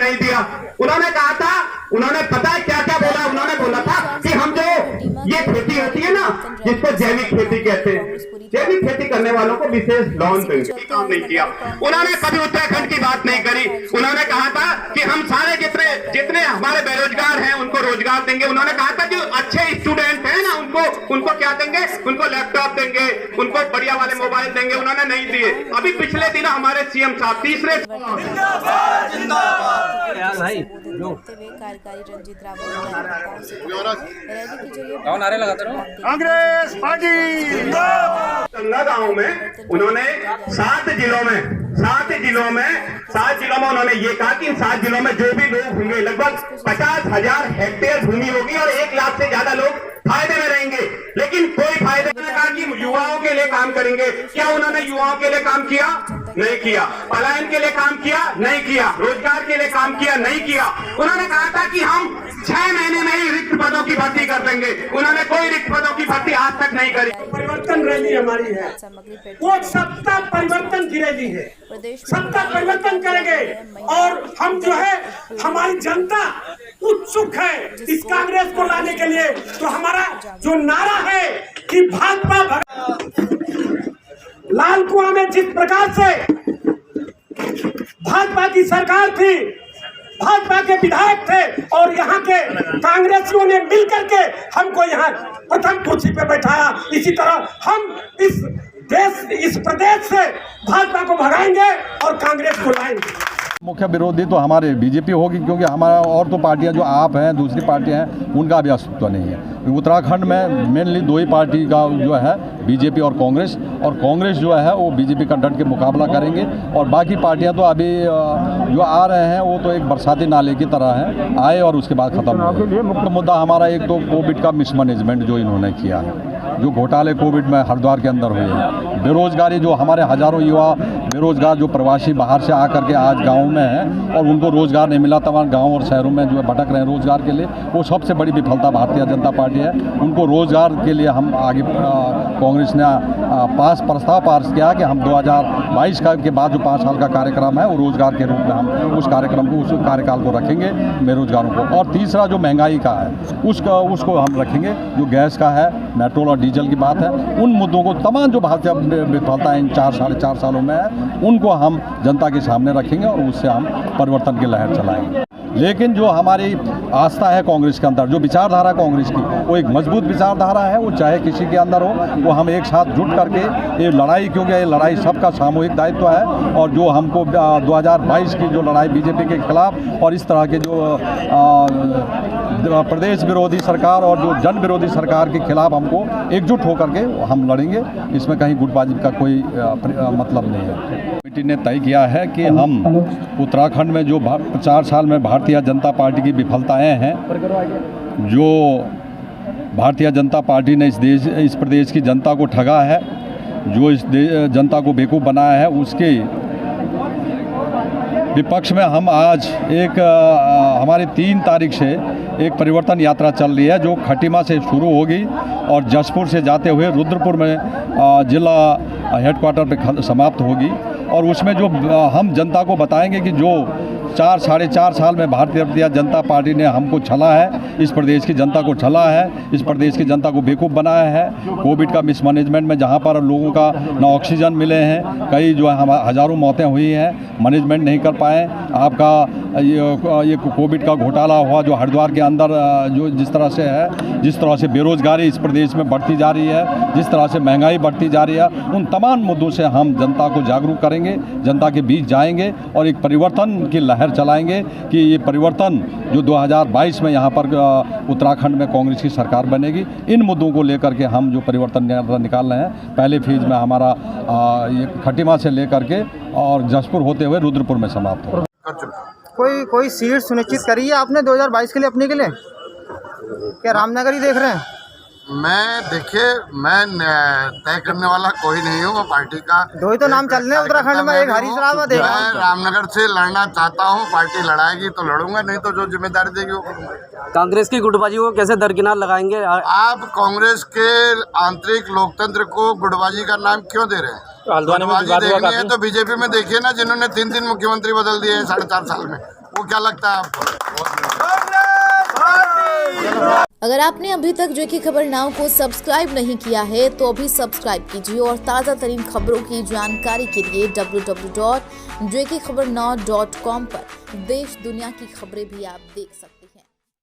नहीं दिया। उन्होंने कहा था, उन्होंने पता है क्या क्या बोला, उन्होंने बोला था कि हम जो ये खेती होती है ना, जिसको जैविक खेती कहते हैं, जैविक खेती करने वालों को विशेष लोन देंगे, काम नहीं किया। उन्होंने कभी उत्तराखंड की बात नहीं करी। उन्होंने कहा था कि हम सारे जितने हमारे बेरोजगार हैं उनको रोजगार देंगे। उन्होंने कहा था जो अच्छे स्टूडेंट हैं ना उनको क्या देंगे, उनको लैपटॉप देंगे, उनको बढ़िया वाले मोबाइल देंगे। उन्होंने नहीं दिए। अभी पिछले दिन हमारे सीएम साहब तीसरे कार्यकारी रंजीत रावत नारे लगाते रहो। कांग्रेस पार्टी गंगा गांव में उन्होंने 7 जिलों में उन्होंने ये कहा कि इन 7 जिलों में जो भी लोग होंगे लगभग 50,000 हेक्टेयर भूमि होगी और 1 लाख से ज्यादा लोग फायदे में रहेंगे। लेकिन कोई फायदे नहीं। कहा कि युवाओं के लिए काम करेंगे। क्या उन्होंने युवाओं के लिए काम किया? नहीं किया। पलायन के लिए काम किया? नहीं किया। रोजगार के लिए काम किया? नहीं किया। उन्होंने कहा था कि हम 6 महीने में ही रिक्त पदों की भर्ती कर देंगे। उन्होंने कोई रिक्त पदों की भर्ती आज तक नहीं करी। परिवर्तन रैली हमारी है, वो सत्ता परिवर्तन की रैली है। सत्ता परिवर्तन करेंगे और हम जो है, हमारी जनता उत्सुक है इस कांग्रेस को लाने के लिए। तो हमारा जो नारा है कि भाजपा लाल कुआं में जिस प्रकार से भाजपा की सरकार थी, भाजपा के विधायक थे और यहाँ के कांग्रेसियों ने मिलकर के हमको यहाँ प्रथम कुर्सी पे बैठाया, इसी तरह हम इस प्रदेश से भाजपा को भगाएंगे और कांग्रेस को लाएंगे। मुख्य विरोधी तो हमारे बीजेपी होगी, क्योंकि हमारा और तो पार्टियां जो आप हैं, दूसरी पार्टियां हैं, उनका भी अस्तित्व नहीं है। उत्तराखंड में मेनली 2 ही पार्टी का जो है, बीजेपी और कांग्रेस जो है वो बीजेपी का डट के मुकाबला करेंगे। और बाकी पार्टियां तो अभी जो आ रहे हैं वो तो एक बरसाती नाले की तरह हैं, आए और उसके बाद ख़त्म हो गए। मुख्य मुद्दा हमारा एक तो कोविड का मिसमैनेजमेंट जो इन्होंने किया है, जो घोटाले कोविड में हरिद्वार के अंदर हुए हैं, बेरोजगारी, जो हमारे हज़ारों युवा बेरोजगार जो प्रवासी बाहर से आकर के आज गाँव में हैं और उनको रोज़गार नहीं मिला, तमाम गाँव और शहरों में जो है भटक रहे हैं रोज़गार के लिए, वो सबसे बड़ी विफलता भारतीय जनता पार्टी है। उनको रोज़गार के लिए हम आगे कांग्रेस ने प्रस्ताव पास किया कि हम 2022 के बाद जो 5 साल का कार्यक्रम है वो रोज़गार के रूप में हम उस कार्यक्रम को, उस कार्यकाल को रखेंगे बेरोजगारों को। और तीसरा जो महंगाई का है उसको हम रखेंगे, जो गैस का है, पेट्रोल और डीजल की बात है, उन मुद्दों को तमाम जो भारतीय विफलता इन 4-4.5 सालों में है उनको हम जनता के सामने रखेंगे और उससे हम परिवर्तन की लहर चलाएंगे। लेकिन जो हमारी आस्था है कांग्रेस के अंदर, जो विचारधारा कांग्रेस की, वो एक मजबूत विचारधारा है। वो चाहे किसी के अंदर हो, वो हम एक साथ जुट करके ये लड़ाई, क्योंकि ये लड़ाई सबका सामूहिक दायित्व है। और जो हमको 2022 की जो लड़ाई बीजेपी के खिलाफ और इस तरह के जो प्रदेश विरोधी सरकार और जो जन विरोधी सरकार के खिलाफ हमको एकजुट होकर के हम लड़ेंगे। इसमें कहीं गुटबाजी का कोई मतलब नहीं है। कमेटी ने तय किया है कि हम उत्तराखंड में जो 4 साल में भारतीय जनता पार्टी की विफलताएं हैं, जो भारतीय जनता पार्टी ने इस प्रदेश की जनता को ठगा है, जो इस जनता को बेवकूफ़ बनाया है, उसके विपक्ष में हम आज हमारी 3 तारीख से एक परिवर्तन यात्रा चल रही है, जो खटीमा से शुरू होगी और जसपुर से जाते हुए रुद्रपुर में जिला हेडक्वार्टर पे समाप्त होगी। और उसमें जो हम जनता को बताएंगे कि जो 4-4.5 साल में भारतीय जनता पार्टी ने हमको छला है, इस प्रदेश की जनता को छला है, इस प्रदेश की जनता को बेवकूफ़ बनाया है। कोविड का मिसमैनेजमेंट में जहां पर लोगों का ना ऑक्सीजन मिले हैं, कई जो है हज़ारों मौतें हुई हैं, मैनेजमेंट नहीं कर पाए। आपका ये कोविड का घोटाला हुआ जो हरिद्वार के अंदर, जो जिस तरह से बेरोजगारी इस प्रदेश में बढ़ती जा रही है, जिस तरह से महंगाई बढ़ती जा रही है, उन तमाम मुद्दों से हम जनता को जागरूक करेंगे, जनता के बीच जाएंगे और एक परिवर्तन की लहर चलाएंगे कि ये परिवर्तन जो 2022 में यहाँ पर उत्तराखंड में कांग्रेस की सरकार बनेगी। इन मुद्दों को लेकर के हम जो परिवर्तन निकाल रहे हैं, पहले फेज में हमारा ये खटीमा से लेकर के और जसपुर होते हुए रुद्रपुर में समाप्त हो। कोई सीट सुनिश्चित करी है आपने 2022 के लिए अपने के लिए? क्या रामनगर ही देख रहे हैं? मैं तय करने वाला कोई नहीं हूँ, पार्टी का 2 ही तो नाम चल रहे हैं उत्तराखंड में, एक हरीश राव है। मैं रामनगर से लड़ना चाहता हूँ, पार्टी लड़ाएगी तो लड़ूंगा, नहीं तो जो जिम्मेदारी देगी वो करूँगा। कांग्रेस की गुटबाजी को कैसे दरकिनार लगाएंगे? आप कांग्रेस के आंतरिक लोकतंत्र को गुटबाजी का नाम क्यों दे रहे हैं? गुटबाजी देखनी है तो बीजेपी में देखिए ना, जिन्होंने 3 मुख्यमंत्री बदल दिए हैं 4.5 साल में, वो क्या लगता है आपको? अगर आपने अभी तक जो की खबर नाउ को सब्सक्राइब नहीं किया है तो अभी सब्सक्राइब कीजिए और ताज़ा तरीन खबरों की जानकारी के लिए www.jkhabarnow.com पर देश दुनिया की खबरें भी आप देख सकते हैं।